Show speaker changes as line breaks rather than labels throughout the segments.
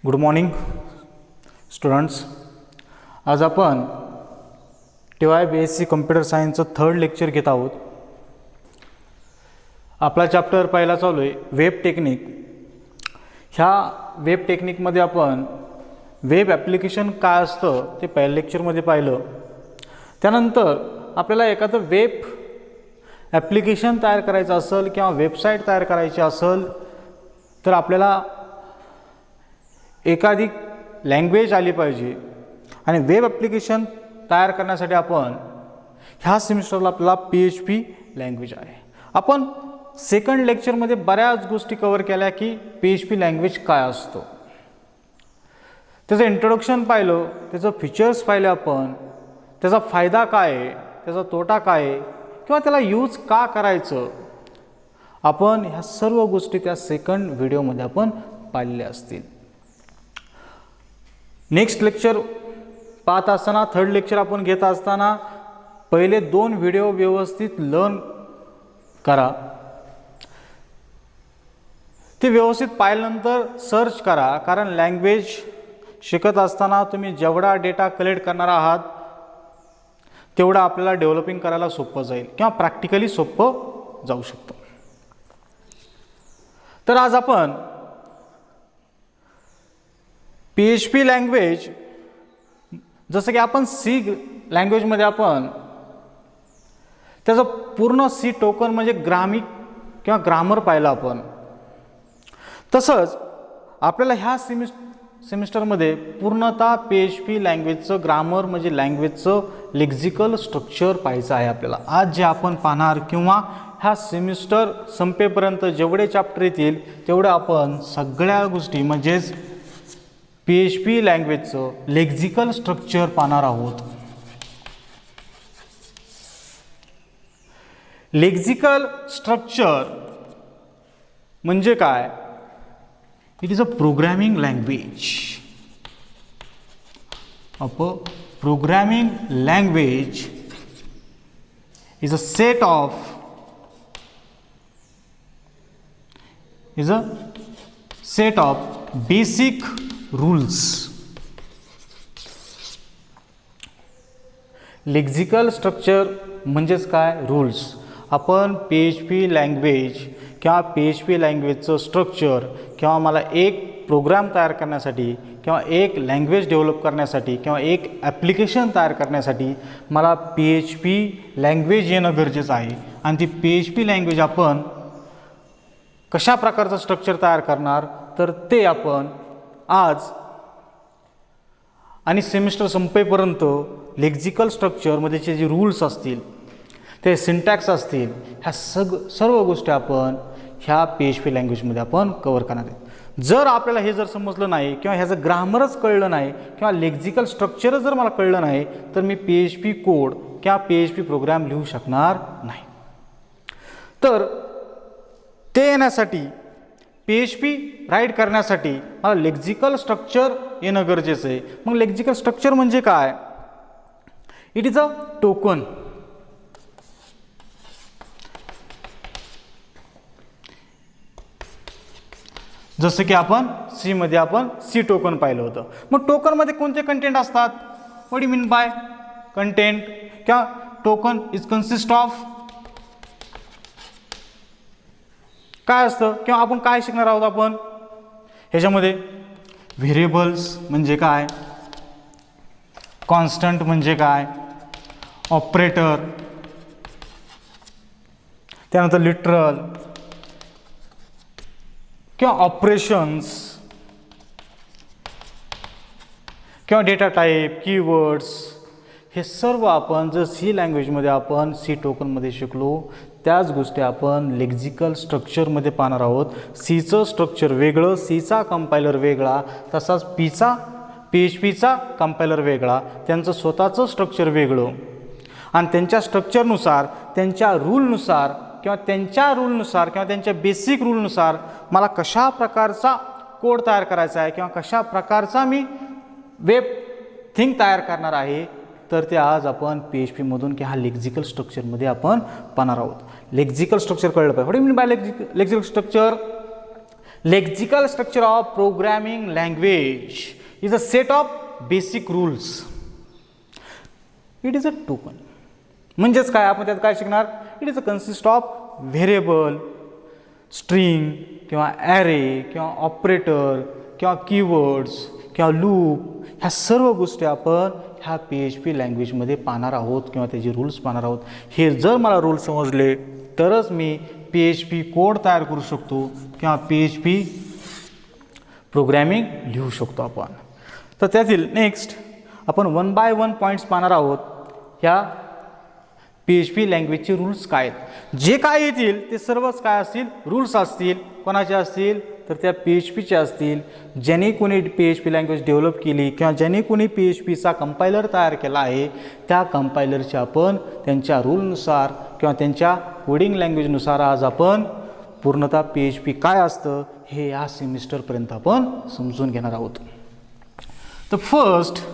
Good morning students. आज आपण TY BSc computer सायन्सचं थर्ड लेक्चर घेत आहोत. आपला चॅप्टर पहिला चालू आहे वेब टेक्निक. ह्या वेब टेक्निकमध्ये आपण वेब ॲप्लिकेशन काय असतं ते पहिल्या लेक्चरमध्ये पाहिलं. त्यानंतर आपल्याला एखादं वेब ॲप्लिकेशन तयार करायचं असेल किंवा वेबसाईट तयार करायची असेल तर आपल्याला एखादी लँग्वेज आली पाहिजे. आणि वेब ॲप्लिकेशन तयार करण्यासाठी आपण ह्या सेमिस्टरला आपल्याला PHP लँग्वेज आहे. आपण सेकंड लेक्चरमध्ये बऱ्याच गोष्टी कवर केल्या की PHP लँग्वेज काय असतो, त्याचं इंट्रोडक्शन पाहिलं, त्याचं फीचर्स पाहिले आपण, त्याचा फायदा काय आहे, त्याचा तोटा काय आहे किंवा त्याला यूज का करायचं, आपण ह्या सर्व गोष्टी त्या सेकंड व्हिडिओमध्ये आपण पाहिलेल्या असतील. नेक्स्ट लेक्चर पाहत असताना, थर्ड लेक्चर आपण घेत असताना पहिले 2 व्हिडिओ व्यवस्थित लर्न करा. ते व्यवस्थित पाहिल्यानंतर सर्च करा, कारण लँग्वेज शिकत असताना तुम्ही जेवढा डेटा कलेक्ट करणार आहात तेवढं आपल्याला डेव्हलपिंग करायला सोपं जाईल किंवा प्रॅक्टिकली सोपं जाऊ शकतं. तर आज आपण PHP लँग्वेज, जसं की आपण C लँग्वेजमध्ये आपण त्याचं पूर्ण C टोकन म्हणजे ग्रामिक किंवा ग्रामर पाहिलं आपण, तसंच आपल्याला ह्या सेमिस्टरमध्ये पूर्णतः PHP लँग्वेजचं ग्रामर म्हणजे लँग्वेजचं लेक्झिकल स्ट्रक्चर पाहायचं आहे आपल्याला. आज जे आपण पाहणार किंवा ह्या सेमिस्टर संपेपर्यंत जेवढे चॅप्टर येतील तेवढे आपण सगळ्या गोष्टी म्हणजेच PHP लँग्वेजचं लेक्झिकल स्ट्रक्चर पाहणार आहोत. लेक्झिकल स्ट्रक्चर म्हणजे काय? It is a programming language. Programming language is a set of basic rules. Lexical structure म्हणजेच काय? रूल्स. आपण PHP लँग्वेज किंवा PHP लँग्वेजचं स्ट्रक्चर किंवा मला एक प्रोग्राम तयार करण्यासाठी किंवा एक लँग्वेज डेव्हलप करण्यासाठी किंवा एक ॲप्लिकेशन तयार करण्यासाठी मला PHP लँग्वेज येणं गरजेचं आहे. आणि ती PHP लँग्वेज आपण कशा प्रकारचं स्ट्रक्चर तयार करणार तर ते आपण आज आणि सेमिस्टर संपेपर्यंत लेक्झिकल स्ट्रक्चरमध्ये जे रूल्स असतील, ते सिंटॅक्स असतील, ह्या सर्व गोष्टी आपण ह्या PHP लँग्वेजमध्ये आपण कवर करणार आहेत. जर आपल्याला हे जर समजलं नाही किंवा ह्याचं ग्रामरच कळलं नाही किंवा लेक्झिकल स्ट्रक्चरच जर मला कळलं नाही तर मी PHP कोड किंवा PHP प्रोग्राम लिहू शकणार नाही. तर ते येण्यासाठी PHP राईट करण्यासाठी मला लेक्झिकल स्ट्रक्चर येणं गरजेचं आहे. मग लेक्झिकल स्ट्रक्चर म्हणजे काय? It is a token. जसं की आपण C मध्ये आपण C टोकन पाहिलं होतं. मग टोकनमध्ये कोणते कंटेंट असतात? What you mean bye content? किंवा टोकन इज कन्सिस्ट ऑफ काय असतं किंवा आपण काय शिकणार आहोत आपण ह्याच्यामध्ये? व्हेरिएबल्स म्हणजे काय, कॉन्स्टंट म्हणजे काय, ऑपरेटर, त्यानंतर लिटरल किंवा ऑपरेशन्स किंवा डेटा टाईप, कीवर्ड्स, हे सर्व आपण जर C लँग्वेजमध्ये आपण C टोकनमध्ये शिकलो त्याच गोष्टी आपण लेक्झिकल स्ट्रक्चरमध्ये पाहणार आहोत. Cचं स्ट्रक्चर वेगळं, Cचा कंपायलर वेगळा, तसाच PHPचा कंपायलर वेगळा, त्यांचं स्वतःचं स्ट्रक्चर वेगळं. आणि त्यांच्या स्ट्रक्चरनुसार, त्यांच्या रूलनुसार किंवा त्यांच्या बेसिक रूलनुसार मला कशा प्रकारचा कोड तयार करायचा आहे किंवा कशा प्रकारचा मी वेब थिंग तयार करणार आहे तर ते आज आपण PHP मधून की हा लेक्झिकल स्ट्रक्चरमध्ये आपण पाहणार आहोत. लेक्झिकल स्ट्रक्चर कळलं पाहिजे. What do you mean by lexical structure? Lexical structure of programming language is a set of basic rules. It is a token. म्हणजेच काय, आपण त्यात काय शिकणार, it is a consist of variable, string किंवा ॲरे किंवा ऑपरेटर किंवा keywords किंवा लूप, ह्या सर्व गोष्टी आपण ह्या PHP लँग्वेजमध्ये पाहणार आहोत किंवा त्याचे रूल्स पाहणार आहोत. हे जर मला रूल समजले तरच मी PHP कोड तयार करू शकतो किंवा PHP प्रोग्रॅमिंग लिहू शकतो आपण. तर त्यातील नेक्स्ट आपण 1 बाय 1 पॉईंट्स पाहणार आहोत. ह्या PHP लँग्वेजचे रूल्स काय आहेत. जे काय येतील ते सर्वच काय असतील, रूल्स असतील. कोणाचे असतील तर त्या PHPचे असतील. ज्याने कोणी PHP लँग्वेज डेव्हलप केली किंवा ज्याने कोणी PHPचा कंपायलर तयार केला आहे त्या कंपायलरचे आपण त्यांच्या रूलनुसार किंवा त्यांच्या कोडिंग लँग्वेजनुसार आज आपण पूर्णतः PHP काय असतं हे या सेमिस्टरपर्यंत आपण समजून घेणार आहोत. तर फर्स्ट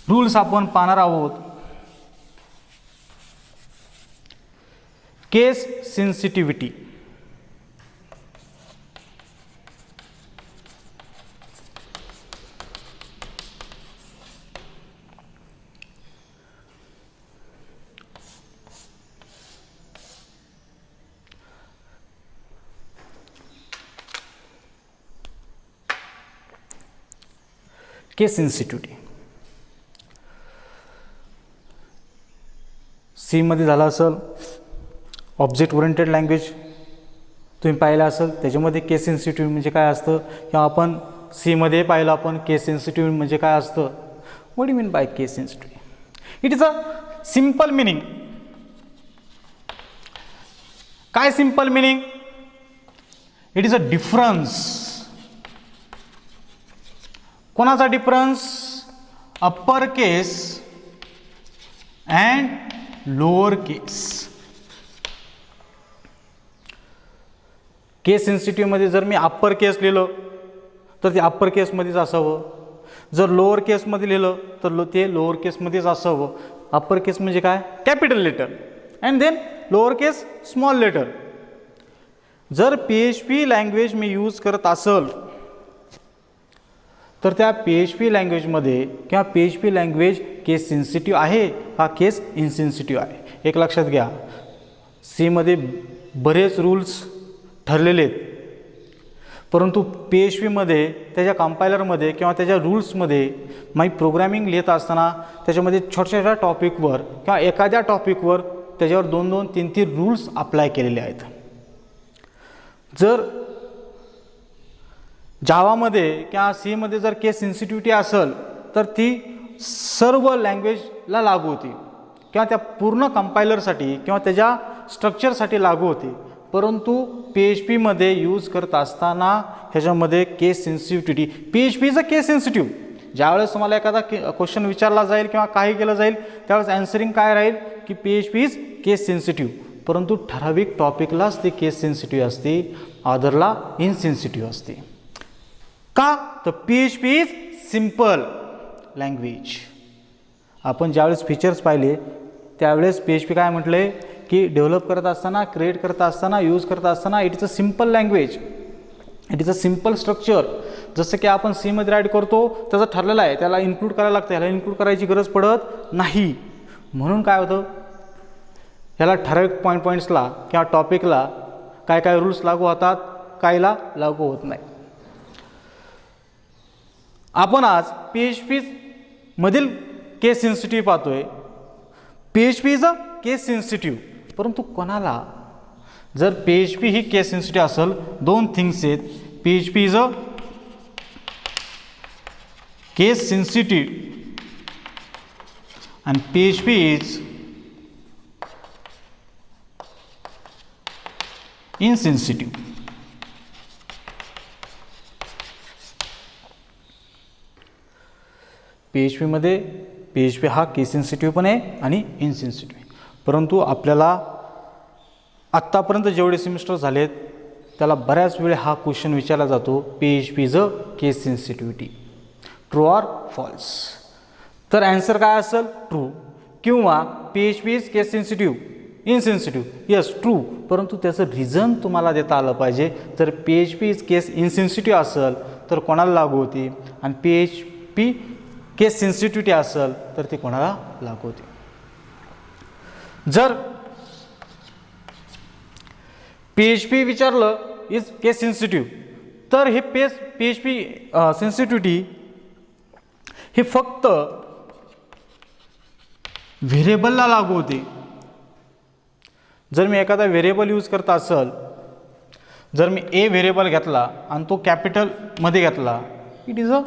रूल्स आपण पाहणार आहोत. केस सेन्सिटिव्हिटी. केस सेन्सिटिव्हिटी सी मध्ये झाला असेल. ऑब्जेक्ट ओरिएंटेड लँग्वेज तुम्ही पाहिलं असेल, त्याच्यामध्ये केस सेन्सिटिव्ह म्हणजे काय असतं किंवा आपण सीमध्ये पाहिलं आपण केस सेन्सिटिव्ह म्हणजे काय असतं. What do mean by case sensitive? It is a simple meaning. काय simple meaning? It is a difference. कोणाचा difference? Upper case and lower case. Case सेन्सिटिव्हमध्ये जर मी अप्पर केस लिहिलं तर ते अप्पर केसमध्येच असावं. जर लोअर केसमध्ये लिहिलं तर ते लोअर केसमध्येच असावं. अप्पर केस म्हणजे काय? Capital letter and then lower case small letter. जर PHP लँग्वेज मी यूज करत असेल तर त्या PHP लँग्वेजमध्ये किंवा PHP लँग्वेज केस सेन्सिटिव्ह आहे हा केस इनसेन्सिटिव्ह आहे. एक लक्षात घ्या, सीमध्ये बरेच रूल्स ठरलेले आहेत, परंतु PHPमध्ये त्याच्या कंपायलरमध्ये किंवा त्याच्या रूल्समध्ये मी प्रोग्रामिंग लिहित असताना त्याच्यामध्ये छोट्या छोट्या टॉपिकवर किंवा एखाद्या टॉपिकवर त्याच्यावर 2-2, 3-3 रूल्स अप्लाय केलेले आहेत. जर जावामध्ये किंवा सीमध्ये जर केस सेन्सिटिव्हिटी असेल तर ती सर्व लँग्वेजला लागू होती किंवा त्या पूर्ण कंपायलरसाठी किंवा त्याच्या स्ट्रक्चरसाठी लागू होती. परंतु PHPमध्ये यूज करत असताना ह्याच्यामध्ये case sensitivity, PHP is a case sensitive. ज्यावेळेस तुम्हाला एखादा क्वेश्चन विचारला जाईल किंवा काही केलं जाईल त्यावेळेस ॲन्सरिंग काय राहील की PHP इज केस सेन्सिटिव्ह. परंतु ठराविक टॉपिकलाच ते केस सेन्सिटिव्ह असते, अदरला इनसेन्सिटिव्ह असते. का? तर PHP इज सिम्पल लँग्वेज. आपण ज्यावेळेस फीचर्स पाहिले त्यावेळेस PHP काय म्हटले की डेव्हलप करत असताना, क्रिएट करत असताना, यूज करत असताना it is a simple language, it is a simple structure. जसं की आपण सीमध्ये राईट करतो त्याचं ठरलेलं आहे, त्याला इन्क्लूड करायला लागतं, ह्याला इन्क्लूड करायची गरज पडत नाही. म्हणून काय होतं, ह्याला ठराविक पॉईंट्सला किंवा टॉपिकला काय काय रूल्स लागू होतात, कायला लागू होत नाही. आपण आज PHP मधील केस सेन्सिटिव्ह पाहतोय. PHP is a case sensitive, परंतु कोणाला? जर PHP ही केस सेन्सिटिव्ह असेल, 2 थिंग्स आहेत. PHP is a case sensitive and PHP is insensitive. PHPमध्ये PHP हा केस सेन्सिटिव्ह पण आहे आणि इनसेन्सिटिव्ह. परंतु आपल्याला आत्तापर्यंत जेवढे सेमिस्टर झालेत त्याला बऱ्याच वेळ हा क्वेश्चन विचारला जातो, PHP is a case sensitivity, true or false. तर ॲन्सर काय असेल? ट्रू. किंवा PHP is case sensitive insensitive, yes true, परंतु त्याचं रिझन तुम्हाला देता आलं पाहिजे. जर PHP केस इनसेन्सिटिव्ह असेल तर कोणाला लागू होती, आणि PHP केस सेन्सिटिव्हिटी असेल तर ती कोणाला लागू होते. जर PHP विचारलं इज केस सेन्सिटिव्ह, तर हे PHP सेन्सिटिव्हिटी ही फक्त व्हेरिएबलला लागू होते. जर मी एखादा व्हेरिएबल यूज करत असेल, जर मी ए व्हेरिएबल घेतला आणि तो कॅपिटलमध्ये घेतला, इट इज अ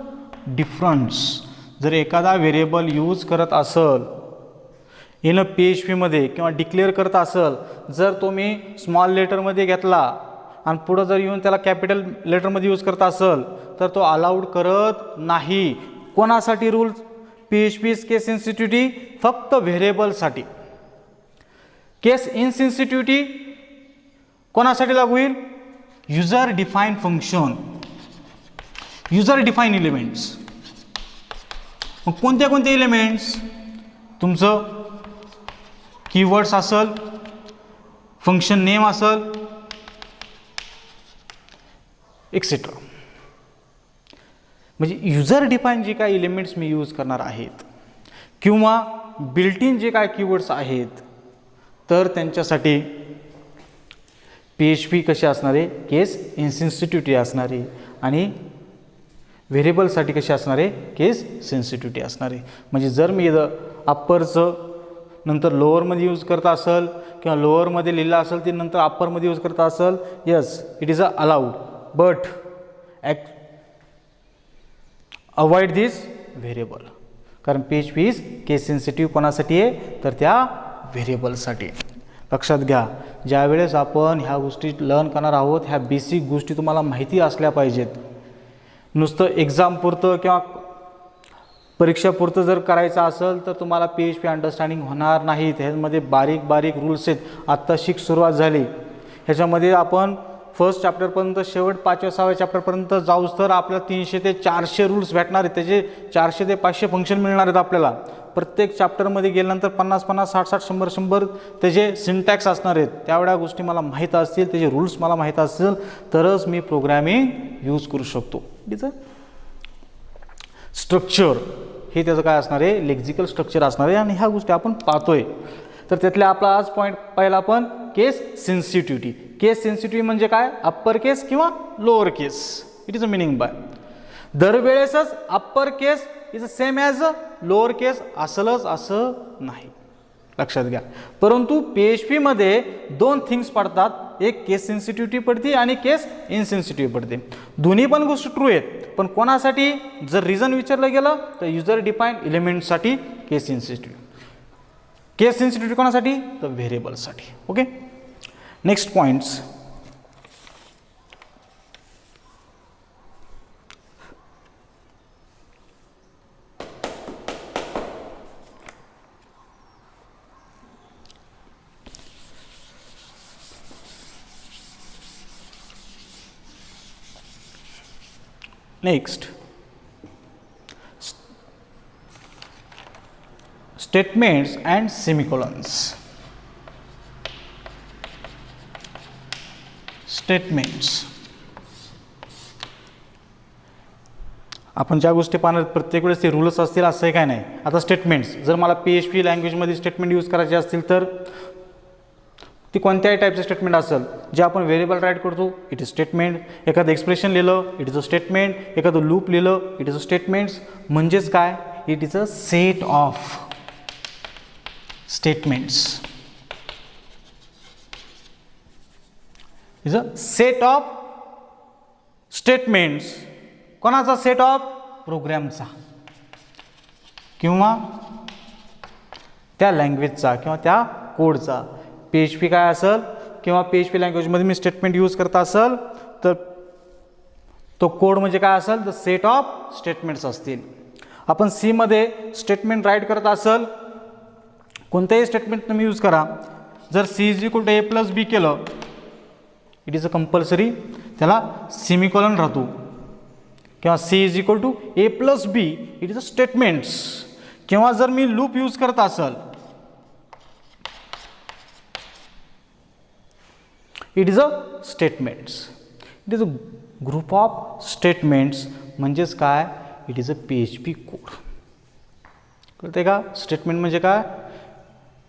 डिफरन्स. जर एखादा व्हेरिएबल यूज करत असेल इन PHPमध्ये किंवा डिक्लेअर करत असेल, जर तो मी स्मॉल लेटरमध्ये घेतला आणि पुढं जर येऊन त्याला कॅपिटल लेटरमध्ये यूज करत असेल तर तो अलाउड करत नाही. कोणासाठी रूल? PHP केस सेन्सिटिव्हिटी फक्त व्हेरिएबलसाठी. केस इनसेन्सिटिव्हिटी कोणासाठी लागू होईल? User define function, user define elements. मग कोणते कोणते एलिमेंट्स? तुमचं कीवर्ड्स असेल, फंक्शन नेम असेल, एक्सेट्रा. म्हणजे युजर डिफाईन जे काय एलिमेंट्स मी यूज करणार आहेत किंवा बिल्ट इन जे काय कीवर्ड्स आहेत, तर त्यांच्यासाठी PHP कशी असणार आहे? केस इनसेन्सिटिव्हिटी असणार आहे, आणि व्हेरिएबलसाठी कशी असणार आहे? केस सेन्सिटिव्हिटी असणार आहे. म्हणजे जर मी अप्परचं नंतर लोअरमध्ये यूज करत असेल किंवा लोअरमध्ये लिहिलं असेल ते नंतर अप्परमध्ये यूज करत असेल, yes it is a allowed, but avoid this variable. कारण PHP इज केस सेन्सिटिव्ह कोणासाठी आहे? तर त्या व्हेरिएबलसाठी. लक्षात घ्या, ज्या वेळेस आपण ह्या गोष्टी लर्न करणार आहोत, ह्या बेसिक गोष्टी तुम्हाला माहिती असल्या पाहिजेत. नुसतं एक्झामपुरतं किंवा परीक्षापुरतं जर करायचं असेल तर तुम्हाला PHP अंडरस्टँडिंग होणार नाही. ह्यामध्ये बारीक बारीक रूल्स आहेत. आत्ता सुरुवात झाली, ह्याच्यामध्ये आपण फर्स्ट चॅप्टरपर्यंत शेवट 5व्या-6व्या चॅप्टरपर्यंत जाऊस तर आपल्याला 300 ते 400 रूल्स भेटणार आहेत. त्याचे 400 ते 500 फंक्शन मिळणार आहेत आपल्याला. प्रत्येक चॅप्टरमध्ये गेल्यानंतर 50-50, 60-60, 100-100 त्याचे सिंटॅक्स असणार आहेत. त्यावेळ्या गोष्टी मला माहीत असतील, त्याचे रूल्स मला माहीत असतील, तरच मी प्रोग्रॅमिंग यूज करू शकतो. ठीक आहे. स्ट्रक्चर हे त्याचं काय असणार आहे? लेक्झिकल स्ट्रक्चर असणार आहे, आणि ह्या गोष्टी आपण पाहतोय. तर त्यातल्या आपला आज पॉईंट पहिला आपण केस सेन्सिटिव्हिटी. केस सेन्सिटिव्हिटी म्हणजे काय? अप्पर केस किंवा lower case. It is a meaning by. दरवेळेसच upper case is a same as a lower case असलच असं नाही, लक्षात घ्या. परंतु PHPमध्ये दोन थिंग्स पडतात, एक केस सेन्सिटिव्हिटी पडते आणि केस इनसेन्सिटिव्ह पडते. दोन्ही पण गोष्टी ट्रू आहेत, पण कोणासाठी? जर रिझन विचारलं गेलं तर युजर डिफाईन एलिमेंटसाठी केस सेन्सिटिव्ह. केस सेन्सिटिव्हिटी कोणासाठी? तर व्हेरिएबलसाठी. Okay. Next points. Next, statements and semicolons. Statements आपण ज्या गोष्टी पाहणार प्रत्येक वेळेस ते रूल्स असतील असं काय नाही. आता स्टेटमेंट्स, जर मला PHP लँग्वेजमध्ये स्टेटमेंट यूज करायचे असतील तर ती कोणत्याही टाईपचे स्टेटमेंट असेल. जे आपण व्हेरिएबल राईट करतो इट इज स्टेटमेंट, एखादं एक्सप्रेशन लिहिलं इट इज अ स्टेटमेंट, एखादं लूप लिहिलं इट इज अ स्टेटमेंट्स. म्हणजेच काय? It is a set of statements. Is a set of statements. कोणाचा सेट ऑफ? प्रोग्रॅमचा किंवा त्या लँग्वेजचा किंवा त्या कोडचा. PHP काय असेल किंवा PHP लँग्वेजमध्ये मी स्टेटमेंट यूज करत असेल तर तो कोड म्हणजे काय असेल? द सेट ऑफ स्टेटमेंट्स असतील. आपण C मध्ये स्टेटमेंट राईट करत असेल, कोणतेही स्टेटमेंट तुम्ही यूज करा. जर C is equal to A+B केलं इट इज अ कंपल्सरी त्याला सेमिकोलॉन राहतो, किंवा C is equal to A+B it is a statements. किंवा जर मी लूप यूज करत असेल it is a statements. It is a group of statements. म्हणजेच काय, it is a PHP code. कळते का? स्टेटमेंट म्हणजे काय,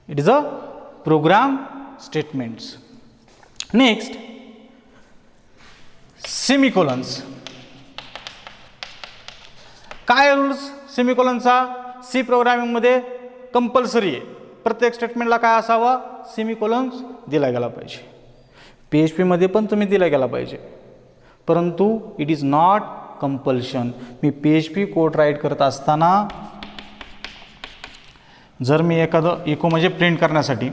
it is a program statements. Next semicolons. काय रूल्स सेमिकोलनचा? सी प्रोग्रामिंगमध्ये कंपल्सरी आहे. प्रत्येक स्टेटमेंटला काय असावा, सेमिकोलन्स दिला गेला पाहिजे. PHP मध्ये पण तुम्ही दिला गेला पाहिजे, परंतु इट इज नॉट कंपल्शन. मी PHP कोड राईट करत असताना जर मी एखादं इको म्हणजे प्रिंट करण्यासाठी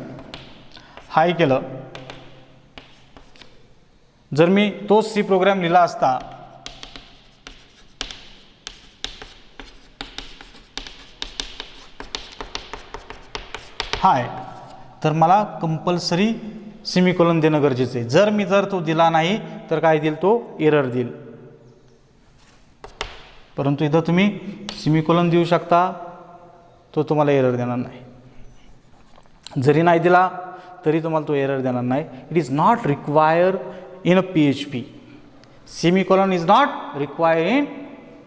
हाय केलं, जर मी तोच सी प्रोग्राम लिहिला असता हाय, तर मला कंपल्सरी सेमिकोलन देणं गरजेचं आहे. जर तो दिला नाही तर काय देईल, तो एरर देईल. परंतु इथं तुम्ही सेमिकोलन देऊ शकता, तो तुम्हाला एरर देणार नाही. जरी नाही दिला तरी तुम्हाला तो एरर देणार नाही. It is not require in a PHP. Semicolon is not require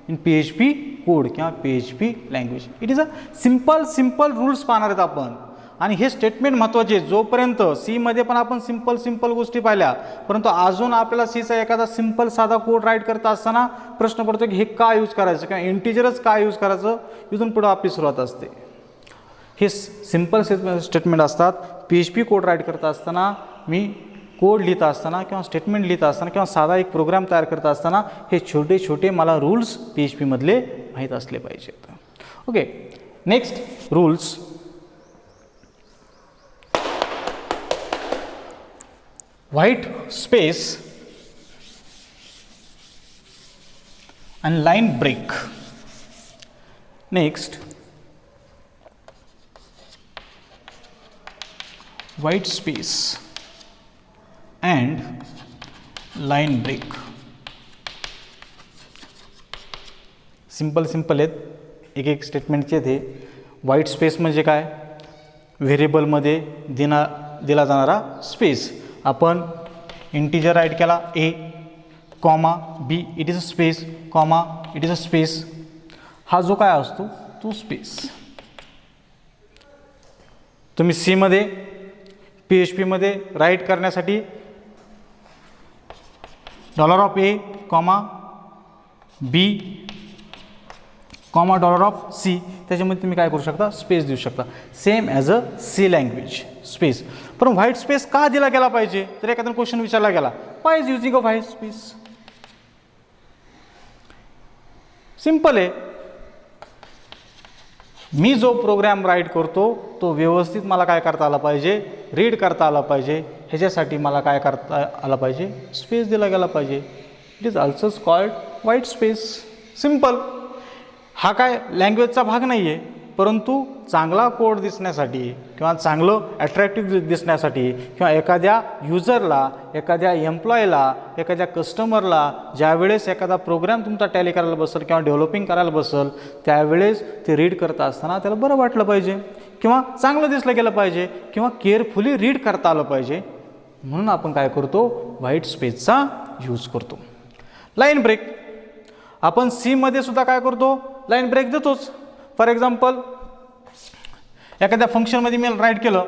in PHP code किंवा PHP language. It is a simple rules पाहणार आहेत आपण. आणि हे स्टेटमेंट महत्त्वाचे. जोपर्यंत सीमध्ये पण आपण सिंपल गोष्टी पाहिल्या, परंतु अजून आपल्याला सीचा एखादा सिंपल साधा कोड राईट करता असताना प्रश्न पडतो की हे का यूज करायचं किंवा इंटिजरच का यूज करायचं. इथून पुढं आपली सुरुवात असते. हे सिंपल स्टेटमेंट असतात. PHP कोड राईट करता असताना, मी कोड लिहिता असताना किंवा स्टेटमेंट लिहिता असताना किंवा साधा एक प्रोग्राम तयार करता असताना हे छोटे मला रूल्स PHP मधले माहीत असले पाहिजेत. Okay, next rules. White space and line break. Next, white space and line break. Simple आहेत, एक स्टेटमेंटचे ते. व्हाईट स्पेस म्हणजे काय, व्हेरिएबलमध्ये दिला जाणारा स्पेस. आपण इंटिजर राईट केला a, comma b, it is a space, comma it is a space. हा जो काय असतो तो स्पेस. तुम्ही सी मध्ये PHP मध्ये राईट करण्यासाठी $A, comma b, comma $C, त्याच्यामध्ये तुम्ही काय करू शकता, स्पेस देऊ शकता. Same as a C language space. पण व्हाईट स्पेस का दिला गेला पाहिजे, तर एखादा क्वेश्चन विचारला गेला, why is using a white space. Simple आहे. मी जो प्रोग्राम राईट करतो तो व्यवस्थित मला काय करता आला पाहिजे, रीड करता आला पाहिजे. ह्याच्यासाठी मला काय करता आला पाहिजे, स्पेस दिला गेला पाहिजे. It is also called white space. Simple. हा काय लँग्वेजचा भाग नाही आहे, परंतु चांगला कोड दिसण्यासाठी किंवा चांगलं अट्रॅक्टिव्ह दिसण्यासाठी किंवा एखाद्या युजरला, एखाद्या एम्प्लॉयला, एखाद्या कस्टमरला ज्यावेळेस एखादा प्रोग्राम तुमचा टॅली करायला बसेल किंवा डेव्हलपिंग करायला बसेल, त्यावेळेस ते रीड करता असताना त्याला बरं वाटलं पाहिजे किंवा चांगलं दिसलं गेलं पाहिजे किंवा केअरफुली रीड करता आलं पाहिजे. म्हणून आपण काय करतो, व्हाईट स्पेसचा यूज करतो. Line break. आपण सीमध्ये सुद्धा काय करतो, लाईन ब्रेक देतोच. फॉर एक्झाम्पल, एखाद्या फंक्शनमध्ये मी राईट केलं,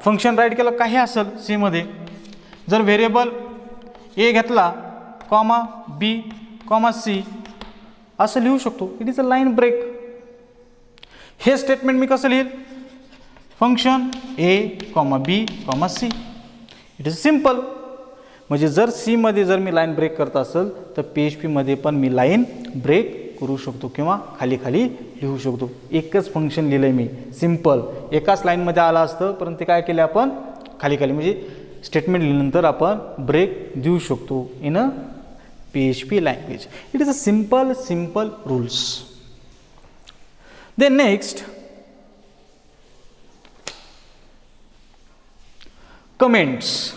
फंक्शन राईट केलं काही असेल सीमध्ये, जर व्हेरिएबल ए घेतला, कॉमा बी, कॉमा सी असं लिहू शकतो. It is a line break. हे स्टेटमेंट मी कसं लिहिल, function A, comma B, comma C. It is simple. म्हणजे जर सीमध्ये जर मी लाईन ब्रेक करत असेल तर PHPमध्ये पण मी लाईन ब्रेक करू शकतो किंवा खाली लिहू शकतो. एकच फंक्शन लिहिलं आहे मी, सिम्पल. एकाच लाईनमध्ये आलं असतं, परंतु ते काय केलं आपण खाली म्हणजे स्टेटमेंट लिहिल्यानंतर आपण ब्रेक देऊ शकतो in a PHP language. It is a simple rules. Then next, comments.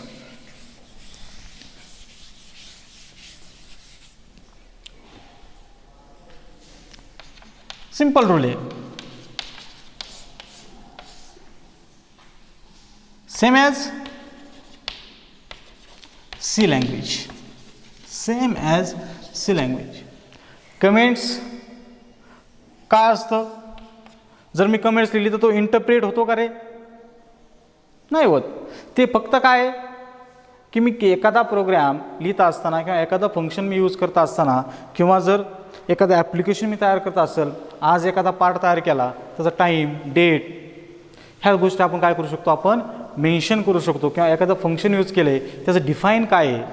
Simple rule आहे. Same as C language, same as C language. Comments काय असतं, जर मी कमेंट्स लिहिली तर तो इंटरप्रेट होतो का रे? नाही होत. ते फक्त काय आहे की मी एखादा प्रोग्राम लिहित असताना किंवा एखादा फंक्शन मी यूज करत असताना किंवा जर एखादं ॲप्लिकेशन मी तयार करत असेल, आज एखादा पार्ट तयार केला, त्याचा टाईम, डेट, ह्या गोष्टी आपण काय करू शकतो, आपण मेन्शन करू शकतो. किंवा एखादं फंक्शन यूज केलं आहे त्याचं डिफाईन काय आहे,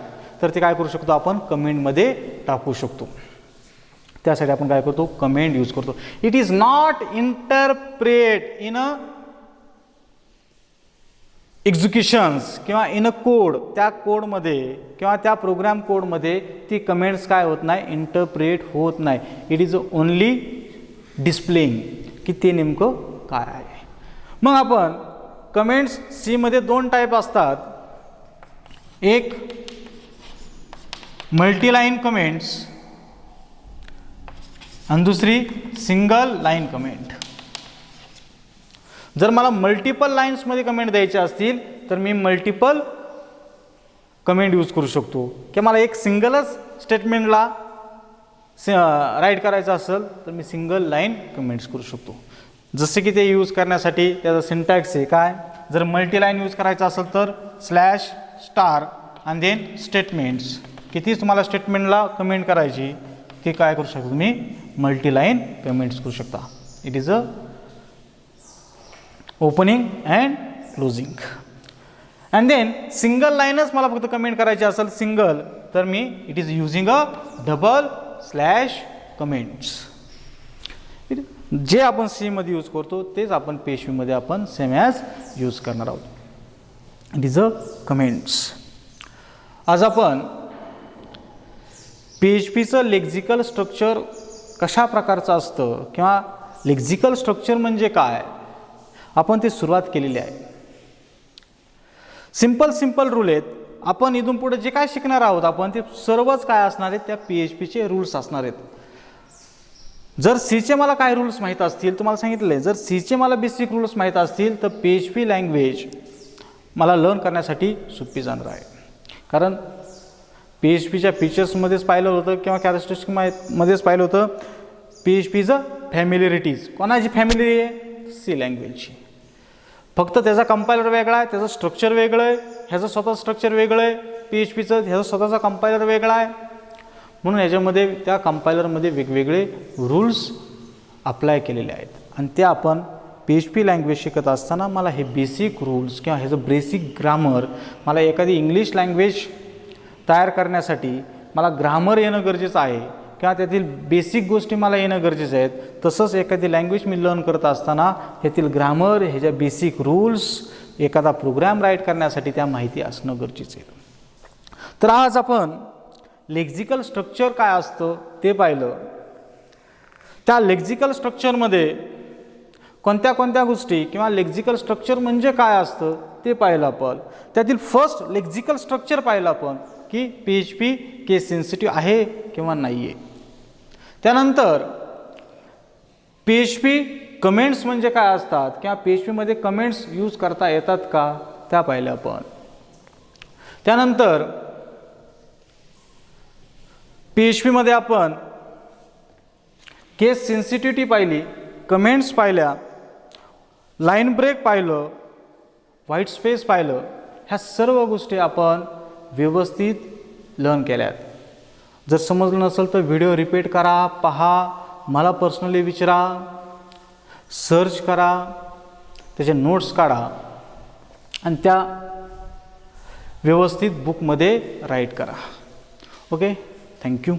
तर ते काय करू शकतो, आपण कमेंटमध्ये टाकू शकतो. त्यासाठी आपण काय करतो, कमेंट यूज करतो. It is not interpret in a executions किंवा इन अ कोड, त्या कोडमध्ये किंवा त्या प्रोग्राम कोडमध्ये ती कमेंट्स काय होत नाही, इंटरप्रेट होत नाही. इट इज ओनली डिस्प्लेइंग की ते नेमकं काय आहे. मग आपण कमेंट्स सीमध्ये 2 टाईप असतात. एक मल्टीलाईन कमेंट्स आणि दुसरी सिंगल लाईन कमेंट. जर मला मल्टिपल लाईन्समध्ये कमेंट द्यायचे असतील तर मी मल्टिपल कमेंट यूज करू शकतो. किंवा मला एक सिंगलच स्टेटमेंटला राईट करायचं असेल तर मी सिंगल लाईन कमेंट्स करू शकतो. जसे की ते यूज करण्यासाठी त्याचा सिंटॅक्स आहे काय, जर मल्टीलाईन यूज करायचं असेल तर स्लॅश स्टार आणि देन स्टेटमेंट्स. किती तुम्हाला स्टेटमेंटला कमेंट करायची ते काय करू शकतो, तुम्ही मल्टीलाईन कमेंट्स करू शकता. It is a opening and closing. And then single लाईनच मला फक्त कमेंट करायची असेल सिंगल, तर मी it is using a double slash comments. जे आपण सीमध्ये यूज करतो तेच आपण PHPमध्ये आपण सेम ॲज यूज करणार आहोत. It is a comments. आज आपण PHPचं लेक्झिकल स्ट्रक्चर कशा प्रकारचं असतं किंवा लेक्झिकल स्ट्रक्चर म्हणजे काय, आपण ते सुरुवात केलेली आहे. सिंपल रूल आहेत. आपण इथून पुढे जे काय शिकणार आहोत आपण ते सर्वच काय असणार आहेत, त्या PHPचे रूल्स असणार आहेत. जर सीचे मला काय रूल्स माहीत असतील, तुम्हाला सांगितलं आहे, जर सीचे मला बेसिक रूल्स माहीत असतील तर PHP लँग्वेज मला लर्न करण्यासाठी सोपी जाणार आहे. कारण PHPच्या फीचर्समध्येच पाहिलं होतं किंवा कॅरेक्टरिस्टिक्समध्येच पाहिलं होतं, PHPचं फॅमिलिरिटीज. कोणाची फॅमिली आहे, सी लँग्वेजची. फक्त त्याचा कंपायलर वेगळा आहे, त्याचं स्ट्रक्चर वेगळं आहे, ह्याचं स्वतः स्ट्रक्चर वेगळं आहे PHPचं, ह्याचा स्वतःचा कंपायलर वेगळा आहे. म्हणून ह्याच्यामध्ये त्या कंपायलरमध्ये वेगवेगळे रूल्स अप्लाय केलेले आहेत. आणि ते आपण PHP लँग्वेज शिकत असताना मला हे बेसिक रूल्स किंवा ह्याचं बेसिक ग्रामर, मला एखादी इंग्लिश लँग्वेज तयार करण्यासाठी मला ग्रामर येणं गरजेचं आहे किंवा त्यातील बेसिक गोष्टी मला येणं गरजेचं आहेत. तसंच एखादी लँग्वेज मी लर्न करत असताना ह्यातील ग्रामर, ह्याच्या बेसिक रूल्स, एखादा प्रोग्राम राईट करण्यासाठी त्या माहिती असणं गरजेचं आहे. तर आज आपण लेक्झिकल स्ट्रक्चर काय असतं ते पाहिलं. त्या लेक्झिकल स्ट्रक्चरमध्ये कोणत्या कोणत्या गोष्टी किंवा लेक्झिकल स्ट्रक्चर म्हणजे काय असतं ते पाहिलं आपण. त्यातील फर्स्ट लेक्झिकल स्ट्रक्चर पाहिलं आपण की PHP केस सेन्सिटिव्ह आहे किंवा नाही आहे. त्यानंतर PHP कमेंट्स म्हणजे काय असतात किंवा PHPमध्ये कमेंट्स यूज करता येतात का त्या पाहिल्या आपण. त्यानंतर PHPमध्ये आपण केस सेन्सिटिव्हिटी पाहिली, कमेंट्स पाहिल्या, लाईन ब्रेक पाहिलं, व्हाईट स्पेस पाहिलं. ह्या सर्व गोष्टी आपण व्यवस्थित लर्न केल्यात. जर समजलं नसेल तर व्हिडिओ रिपीट करा, पहा, मला पर्सनली विचारा, सर्च करा, त्याचे नोट्स काढा आणि त्या व्यवस्थित बुकमध्ये राईट करा. Okay, thank you.